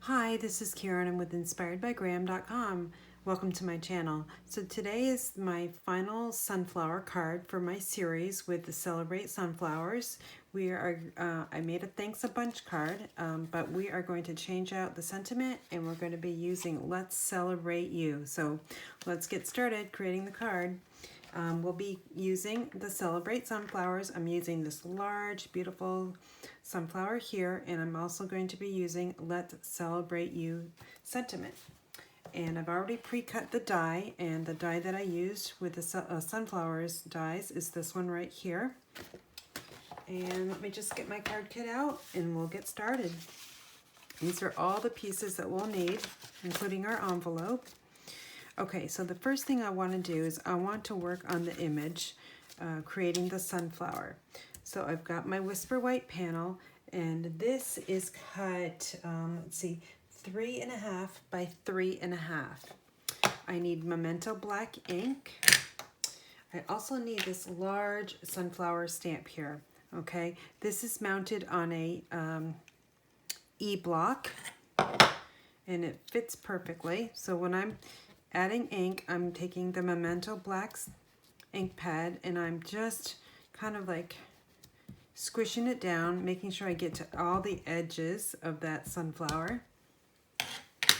Hi, this is Karen. I'm with inspiredbygraham.com. Welcome to my channel. So today is my final sunflower card for my series with the Celebrate Sunflowers. I made a thanks a bunch card, but we are going to change out the sentiment and we're going to be using Let's Celebrate You. So let's get started creating the card. We'll be using the Celebrate Sunflowers. I'm using this large, beautiful sunflower here, and I'm also going to be using Let's Celebrate You sentiment. And I've already pre-cut the die, and the die that I used with the sunflowers dies is this one right here. And let me just get my card kit out and we'll get started. These are all the pieces that we'll need, including our envelope. Okay, so the first thing I want to do is I want to work on the image, creating the sunflower. So I've got my Whisper White panel, and this is cut, let's see, 3.5 by 3.5. I need Memento black ink. I also need this large sunflower stamp here, okay? This is mounted on a E-block, and it fits perfectly. So when I'm adding ink, I'm taking the Memento Black ink pad and I'm just kind of like squishing it down, making sure I get to all the edges of that sunflower.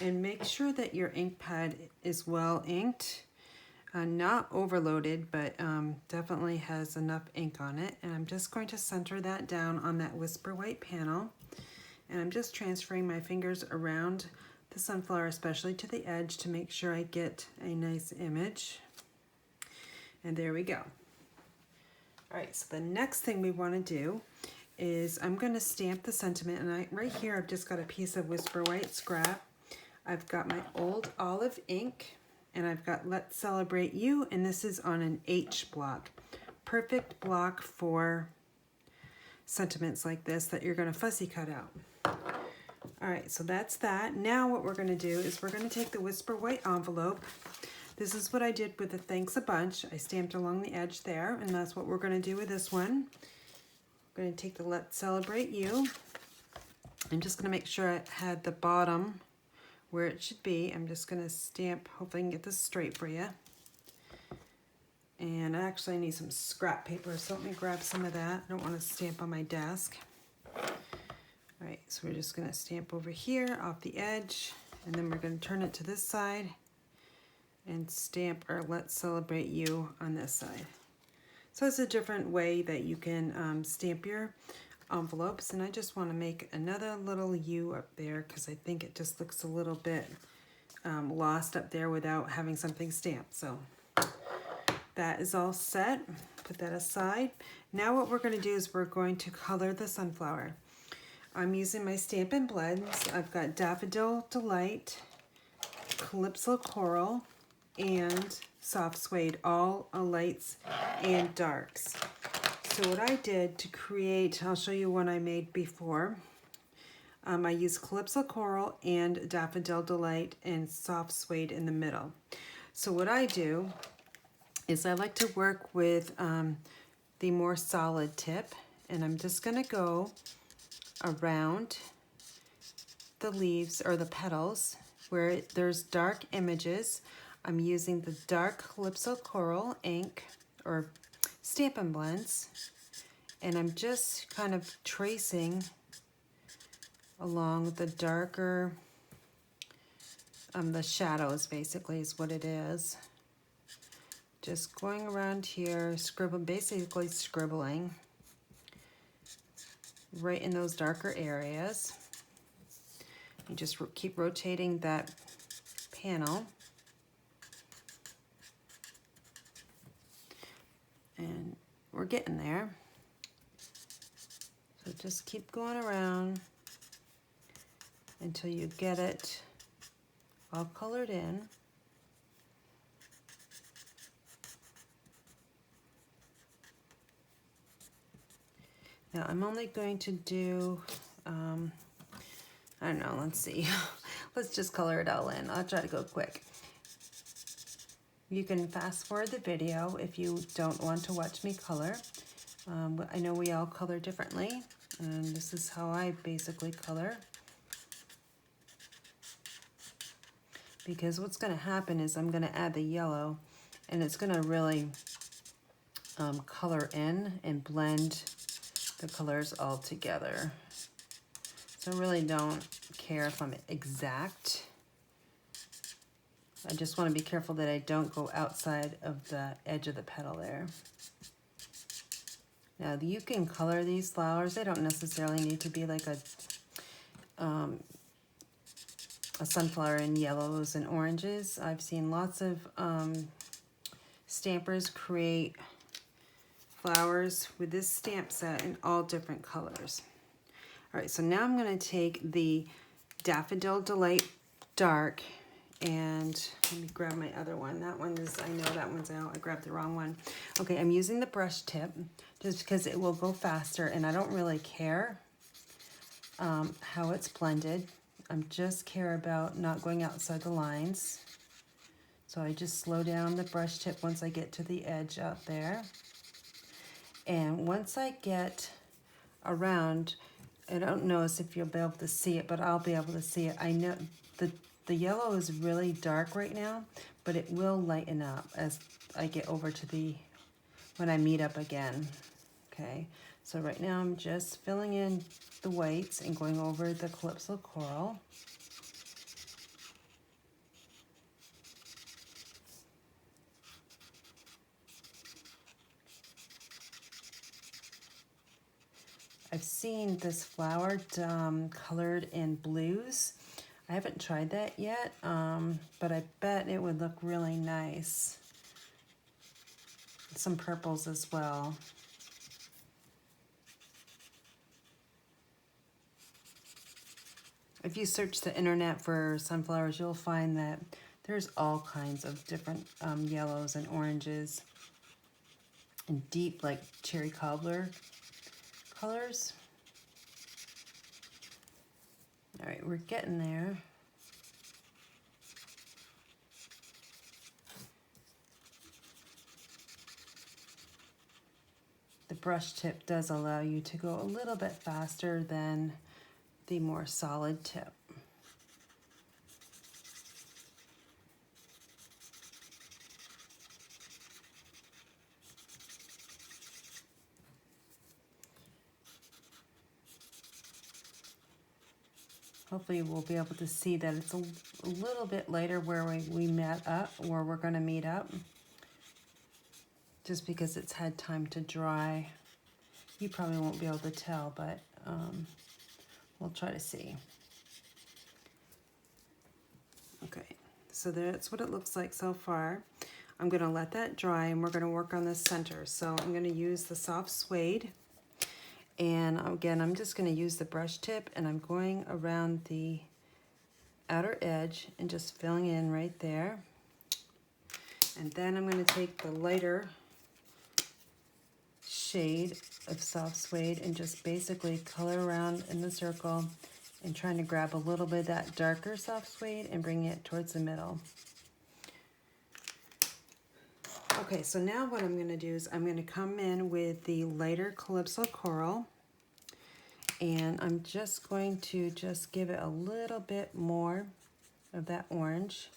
And make sure that your ink pad is well inked, not overloaded, but definitely has enough ink on it. And I'm just going to center that down on that Whisper White panel. And I'm just transferring my fingers around the sunflower, especially to the edge, to make sure I get a nice image. And there we go. All right, so the next thing we want to do is I'm going to stamp the sentiment, and right here I've just got a piece of Whisper White scrap. I've got my old olive ink, and I've got Let's Celebrate You, and this is on an H block. Perfect block for sentiments like this that you're going to fussy cut out. All right, so that's that. Now what we're going to do is we're going to take the Whisper White envelope. This is what I did with the Thanks a Bunch. I stamped along the edge there, and that's what we're going to do with this one. I'm going to take the Let's Celebrate You. I'm just going to make sure I had the bottom where it should be. I'm just going to stamp, hopefully I can get this straight for you. And I actually need some scrap paper, so let me grab some of that. I don't want to stamp on my desk. All right, so we're just going to stamp over here off the edge, and then we're going to turn it to this side and stamp our Let's Celebrate You on this side. So it's a different way that you can stamp your envelopes, and I just want to make another little U up there because I think it just looks a little bit lost up there without having something stamped. So that is all set. Put that aside. Now what we're going to do is we're going to color the sunflower. I'm using my Stampin' Blends. I've got Daffodil Delight, Calypso Coral, and Soft Suede, all lights and darks. So what I did to create, I'll show you one I made before. I used Calypso Coral and Daffodil Delight and Soft Suede in the middle. So what I do is I like to work with the more solid tip, and I'm just going to go around the leaves or the petals where there's dark images. I'm using the dark Calypso Coral ink or Stampin' Blends, and I'm just kind of tracing along the darker, the shadows basically is what it is. Just going around here, basically scribbling right in those darker areas. You just keep rotating that panel. And we're getting there. So just keep going around until you get it all colored in. Now I'm only going to do, I don't know, let's see. Let's just color it all in. I'll try to go quick. You can fast forward the video if you don't want to watch me color. I know we all color differently, and this is how I basically color. because what's going to happen is I'm going to add the yellow, and it's going to really color in and blend the colors all together. So I really don't care if I'm exact. I just want to be careful that I don't go outside of the edge of the petal there. Now you can color these flowers. They don't necessarily need to be like a sunflower in yellows and oranges. I've seen lots of stampers create flowers with this stamp set in all different colors. All right, so now I'm going to take the Daffodil Delight Dark, and let me grab my other one. That one is, I know that one's out. I grabbed the wrong one. Okay, I'm using the brush tip just because it will go faster, and I don't really care how it's blended. I just care about not going outside the lines. So I just slow down the brush tip once I get to the edge out there. And once I get around, I don't know if you'll be able to see it, but I'll be able to see it. I know the yellow is really dark right now, but it will lighten up as I get over to when I meet up again. Okay, so right now I'm just filling in the whites and going over the Calypso Coral. I've seen this flower colored in blues. I haven't tried that yet, but I bet it would look really nice. Some purples as well. If you search the internet for sunflowers, you'll find that there's all kinds of different yellows and oranges and deep, like cherry cobbler colors. All right, we're getting there. The brush tip does allow you to go a little bit faster than the more solid tip. Hopefully we'll be able to see that it's a little bit later where we met up, where we're going to meet up, just because it's had time to dry. You probably won't be able to tell, but we'll try to see. Okay, so that's what it looks like so far. I'm going to let that dry, and we're going to work on the center. So I'm going to use the soft suede. And again, I'm just going to use the brush tip, and I'm going around the outer edge and just filling in right there. And then I'm going to take the lighter shade of soft suede and just basically color around in the circle and trying to grab a little bit of that darker soft suede and bring it towards the middle. Okay, so now what I'm going to do is I'm going to come in with the lighter Calypso Coral, and I'm just going to give it a little bit more of that orange.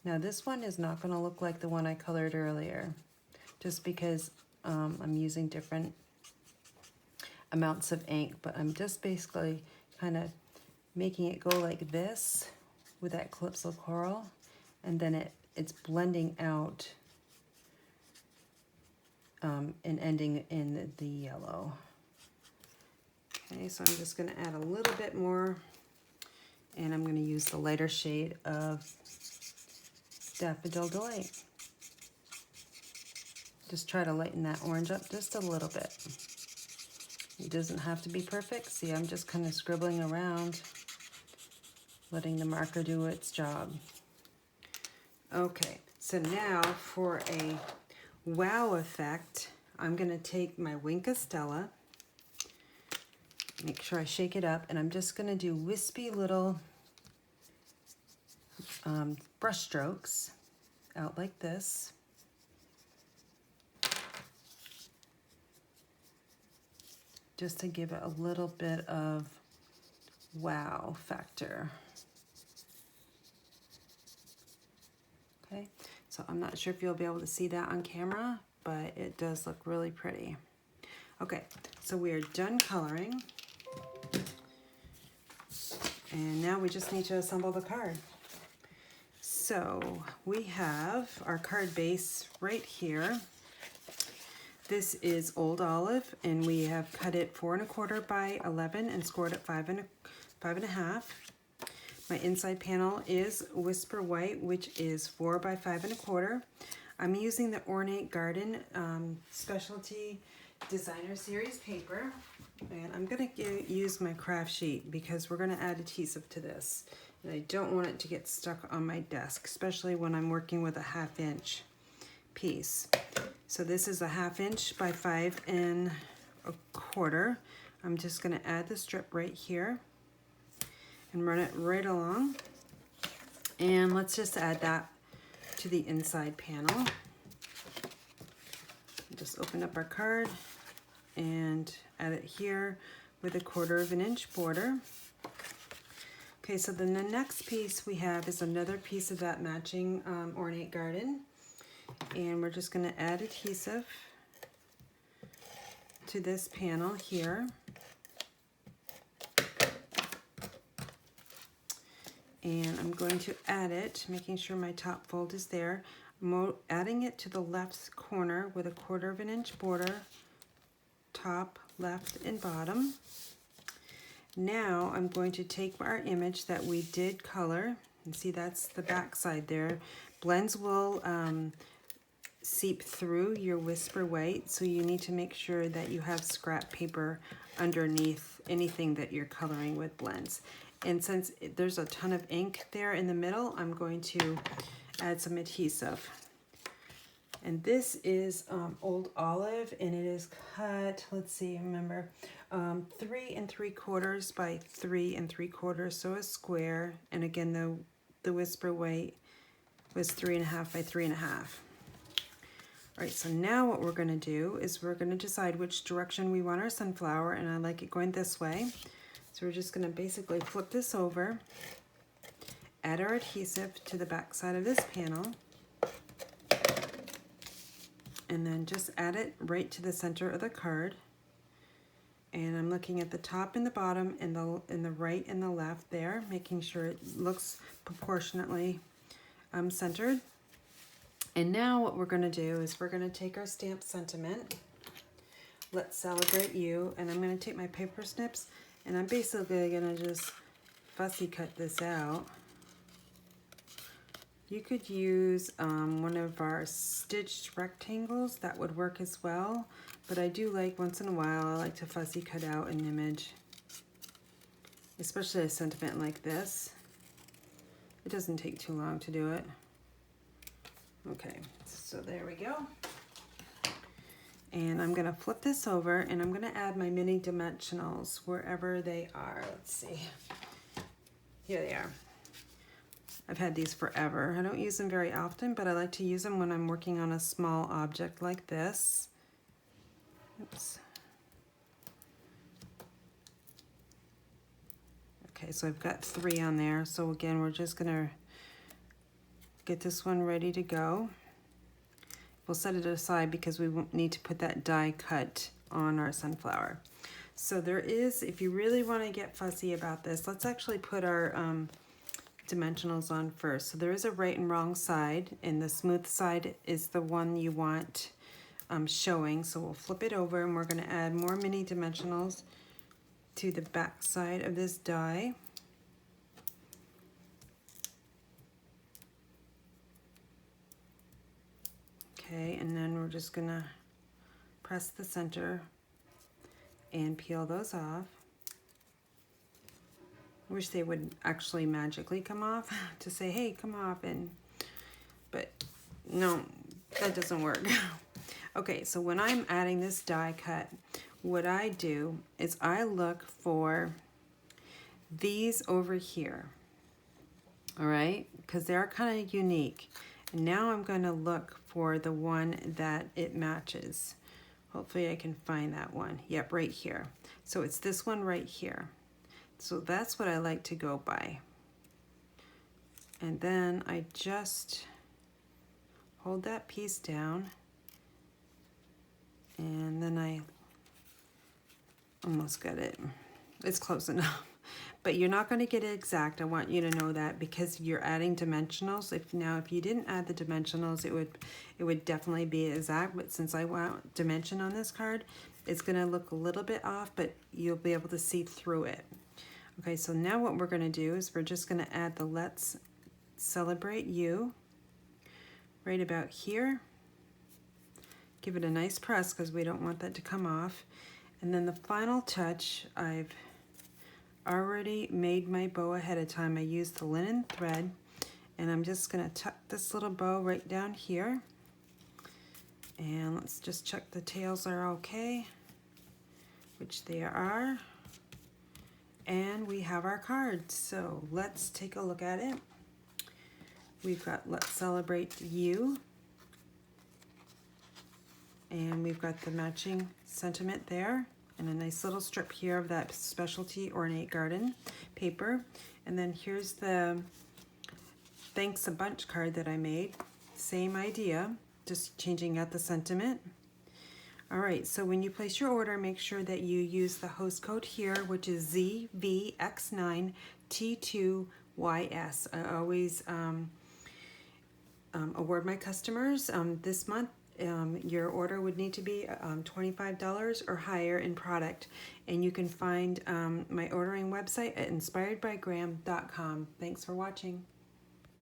Now this one is not going to look like the one I colored earlier, just because I'm using different amounts of ink, but I'm just basically kind of making it go like this with that Calypso Coral, and then it's blending out and ending in the yellow. Okay, so I'm just going to add a little bit more, and I'm going to use the lighter shade of Daffodil Delight. Just try to lighten that orange up just a little bit. It doesn't have to be perfect. See, I'm just kind of scribbling around, letting the marker do its job. Okay, so now for a wow effect, I'm going to take my Wink Stella, make sure I shake it up, and I'm just going to do wispy little brush strokes out like this. Just to give it a little bit of wow factor. Okay, so I'm not sure if you'll be able to see that on camera, but it does look really pretty. Okay, so we are done coloring. And now we just need to assemble the card. So we have our card base right here. This is Old Olive, and we have cut it 4 1/4 by 11 and scored it 5 1/2. My inside panel is Whisper White, which is 4 by 5 1/4. I'm using the Ornate Garden Specialty Designer Series paper, and I'm going to use my craft sheet because we're going to add adhesive to this. And I don't want it to get stuck on my desk, especially when I'm working with a 1/2 inch piece. So this is a 1/2 inch by 5 1/4. I'm just going to add the strip right here and run it right along. And let's just add that to the inside panel. Just open up our card and add it here with a 1/4 inch border. Okay, so then the next piece we have is another piece of that matching Ornate Garden. And we're just going to add adhesive to this panel here. And I'm going to add it, making sure my top fold is there. I'm adding it to the left corner with a 1/4 inch border, top, left, and bottom. Now I'm going to take our image that we did color, and see that's the back side there. Blends will seep through your Whisper White, so you need to make sure that you have scrap paper underneath anything that you're coloring with blends. And since there's a ton of ink there in the middle, I'm going to add some adhesive. And this is Old Olive, and it is cut, let's see, remember, 3 3/4 by 3 3/4, so a square. And again, the Whisper White was 3 1/2 by 3 1/2. All right, so now what we're gonna do is we're gonna decide which direction we want our sunflower, and I like it going this way. So we're just gonna basically flip this over, add our adhesive to the back side of this panel, and then just add it right to the center of the card. And I'm looking at the top and the bottom and the right and the left there, making sure it looks proportionately centered. And now what we're going to do is we're going to take our stamp sentiment, Let's Celebrate You, and I'm going to take my paper snips and I'm basically going to just fussy cut this out. You could use one of our stitched rectangles, that would work as well, but I do like, once in a while, I like to fussy cut out an image, especially a sentiment like this. It doesn't take too long to do it. Okay, so there we go. And I'm gonna flip this over and I'm gonna add my mini dimensionals wherever they are. Let's see. Here they are. I've had these forever. I don't use them very often, but I like to use them when I'm working on a small object like this. Oops. Okay, so I've got 3 on there. So again, we're just gonna get this one ready to go. We'll set it aside because we won't need to put that die cut on our sunflower. So there is, if you really want to get fussy about this, let's actually put our dimensionals on first. So there is a right and wrong side, and the smooth side is the one you want showing. So we'll flip it over and we're going to add more mini dimensionals to the back side of this die. Okay, and then we're just gonna press the center and peel those off. I wish they would actually magically come off to say, hey, come off, but no, that doesn't work. Okay, so when I'm adding this die cut, what I do is I look for these over here, all right, because they're kind of unique. And now I'm going to look for the one that it matches. Hopefully I can find that one. Yep, right here. So it's this one right here. So that's what I like to go by. And then I just hold that piece down, and then I almost got it. It's close enough. But you're not going to get it exact. I want you to know that, because you're adding dimensionals. If you didn't add the dimensionals, it would definitely be exact. But since I want dimension on this card, it's going to look a little bit off, but you'll be able to see through it. Okay, so now what we're going to do is we're just going to add the Let's Celebrate You right about here. Give it a nice press because we don't want that to come off. And then the final touch, I've already made my bow ahead of time. I used the linen thread, and I'm just going to tuck this little bow right down here. And let's just check the tails are okay, which they are. And we have our card. So let's take a look at it. We've got Let's Celebrate You. And we've got the matching sentiment there, and a nice little strip here of that Specialty Ornate Garden paper. And then here's the Thanks a Bunch card that I made. Same idea, just changing out the sentiment. All right, so when you place your order, make sure that you use the host code here, which is ZVX9T2YS. I always award my customers this month. Your order would need to be $25 or higher in product, and you can find my ordering website at inspiredbygraham.com. Thanks for watching.